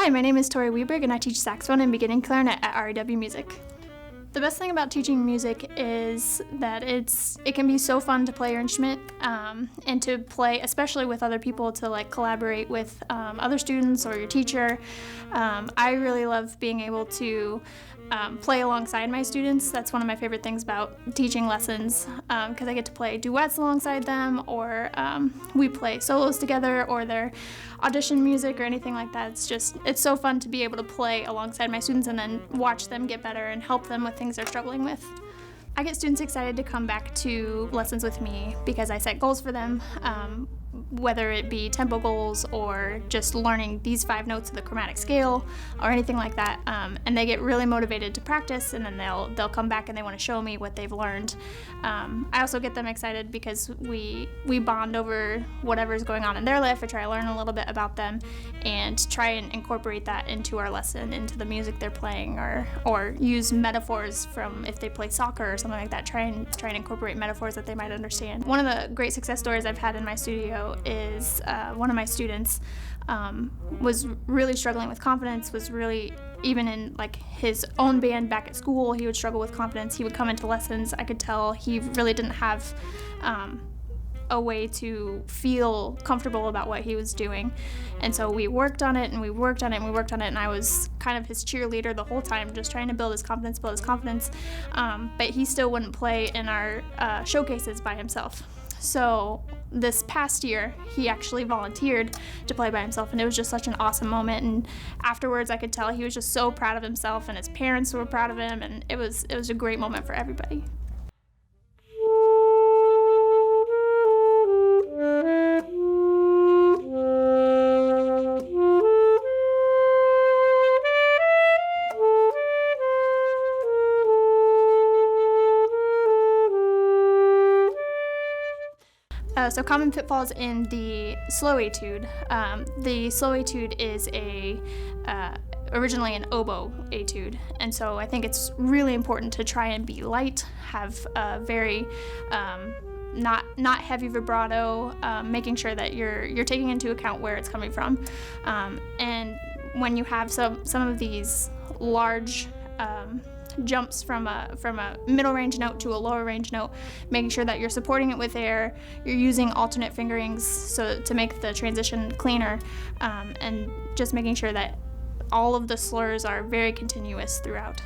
Hi, my name is Tori Wieberg and I teach saxophone and beginning clarinet at REW Music. The best thing about teaching music is that it can be so fun to play your instrument and to play, especially with other people, to like collaborate with other students or your teacher. I really love being able to play alongside my students. That's one of my favorite things about teaching lessons, because I get to play duets alongside them, or we play solos together, or their audition music or anything like that. It's so fun to be able to play alongside my students and then watch them get better and help them with things they're struggling with. I get students excited to come back to lessons with me because I set goals for them, whether it be tempo goals or just learning these 5 notes of the chromatic scale or anything like that, and they get really motivated to practice, and then they'll come back and they want to show me what they've learned. I also get them excited because we bond over whatever's going on in their life. I try to learn a little bit about them and try and incorporate that into our lesson, into the music they're playing, or use metaphors from if they play soccer or something like that. Try and incorporate metaphors that they might understand. One of the great success stories I've had in my studio is one of my students was really struggling with confidence, was really, even in like his own band back at school, he would struggle with confidence. He would come into lessons, I could tell he really didn't have a way to feel comfortable about what he was doing. And so we worked on it and we worked on it and we worked on it, and I was kind of his cheerleader the whole time, just trying to build his confidence. But he still wouldn't play in our showcases by himself. So this past year, he actually volunteered to play by himself, and it was just such an awesome moment. And afterwards, I could tell he was just so proud of himself, and his parents were proud of him, and it was a great moment for everybody. So common pitfalls in the slow etude. The slow etude is originally an oboe etude, and so I think it's really important to try and be light, have a very not heavy vibrato, making sure that you're taking into account where it's coming from. And when you have some of these large jumps from a middle range note to a lower range note, making sure that you're supporting it with air, you're using alternate fingerings so to make the transition cleaner, and just making sure that all of the slurs are very continuous throughout.